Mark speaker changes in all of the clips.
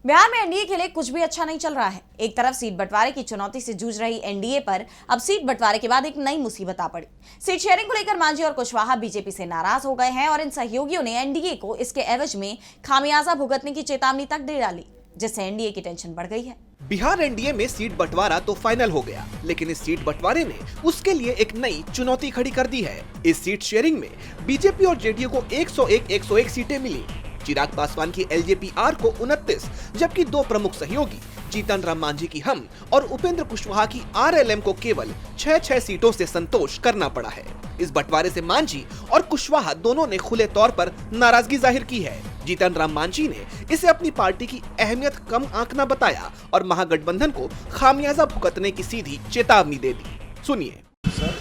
Speaker 1: बिहार में एनडीए के लिए कुछ भी अच्छा नहीं चल रहा है। एक तरफ सीट बंटवारे की चुनौती से जूझ रही एनडीए पर अब सीट बंटवारे के बाद एक नई मुसीबत आ पड़ी। सीट शेयरिंग को लेकर मांझी और कुशवाहा बीजेपी से नाराज हो गए हैं और इन सहयोगियों ने एनडीए को इसके एवज में खामियाजा भुगतने की चेतावनी तक दे डाली, जिससे एनडीए की टेंशन बढ़ गई है।
Speaker 2: बिहार एनडीए में सीट बंटवारा तो फाइनल हो गया, लेकिन इस सीट बंटवारे ने उसके लिए एक नई चुनौती खड़ी कर दी है। इस सीट शेयरिंग में बीजेपी और जेडीयू को 101 सीटें मिली। चिराग पासवान की एलजेपी-आर को 29, जबकि दो प्रमुख सहयोगी जीतन राम मांझी की हम और उपेंद्र कुशवाहा की आरएलएम को केवल 6 सीटों से संतोष करना पड़ा है। इस बंटवारे से मांझी और कुशवाहा दोनों ने खुले तौर पर नाराजगी जाहिर की है। जीतन राम मांझी ने इसे अपनी पार्टी की अहमियत कम आंकना बताया और महागठबंधन को खामियाजा भुगतने की सीधी चेतावनी दे दी। सुनिए।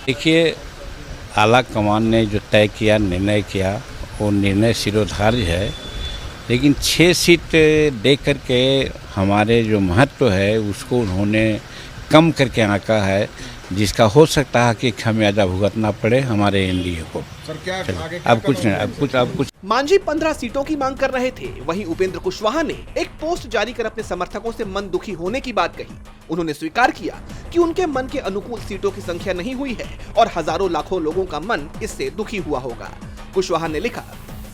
Speaker 3: देखिए, आला कमान ने जो तय किया, निर्णय किया, वो निर्णय शिरोधार्य है, लेकिन 6 सीट दे करके हमारे जो महत्व है उसको उन्होंने कम करके आंका है, जिसका हो सकता है कि खामियाजा भुगतना पड़े हमारे एनडीए को।
Speaker 4: सर क्या आगे
Speaker 3: अब कुछ नहीं, अब कुछ
Speaker 2: मांझी 15 सीटों की मांग कर रहे थे। वहीं उपेंद्र कुशवाहा ने एक पोस्ट जारी कर अपने समर्थकों से मन दुखी होने की बात कही। उन्होंने स्वीकार किया कि उनके मन के अनुकूल सीटों की संख्या नहीं हुई है और हजारों लाखों लोगों का मन इससे दुखी हुआ होगा। कुशवाहा ने लिखा,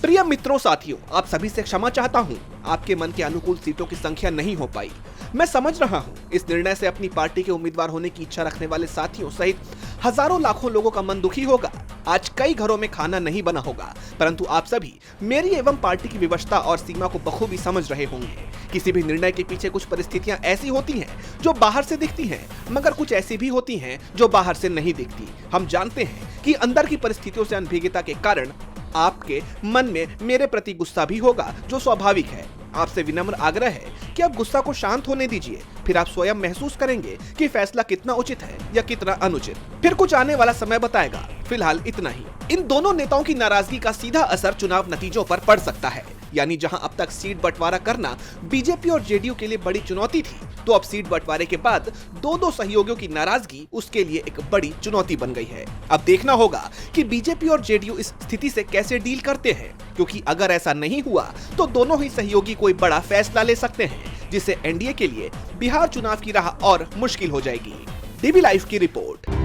Speaker 2: प्रिय मित्रों, साथियों, आप सभी से क्षमा चाहता हूं। आपके मन के अनुकूल सीटों की संख्या नहीं हो पाई। मैं समझ रहा हूं, इस निर्णय से अपनी पार्टी के उम्मीदवार होने की इच्छा रखने वाले साथियों सहित हजारों लाखों लोगों का मन दुखी होगा। आज कई घरों में खाना नहीं बना होगा, परंतु आप सभी मेरी एवं पार्टी की विवशता और सीमा को बखूबी समझ रहे होंगे। किसी भी निर्णय के पीछे कुछ परिस्थितियां ऐसी होती हैं जो बाहर से दिखती हैं, मगर कुछ ऐसी भी होती हैं जो बाहर से नहीं दिखती। हम जानते हैं कि अंदर की परिस्थितियों से अनभिज्ञता के कारण आपके मन में मेरे प्रति गुस्सा भी होगा, जो स्वाभाविक है। आपसे विनम्र आग्रह है कि आप गुस्सा को शांत होने दीजिए, फिर आप स्वयं महसूस करेंगे कि फैसला कितना उचित है या कितना अनुचित। फिर कुछ आने वाला समय बताएगा। फिलहाल इतना ही। इन दोनों नेताओं की नाराजगी का सीधा असर चुनाव नतीजों पर पड़ सकता है। यानी जहां अब तक सीट बंटवारा करना बीजेपी और जेडीयू के लिए बड़ी चुनौती थी, तो अब सीट बंटवारे के बाद दो सहयोगियों की नाराजगी उसके लिए एक बड़ी चुनौती बन गई है। अब देखना होगा कि बीजेपी और जेडीयू इस स्थिति से कैसे डील करते हैं, क्योंकि अगर ऐसा नहीं हुआ तो दोनों ही सहयोगी कोई बड़ा फैसला ले सकते हैं, जिससे एनडीए के लिए बिहार चुनाव की राह और मुश्किल हो जाएगी। डीबी लाइव की रिपोर्ट।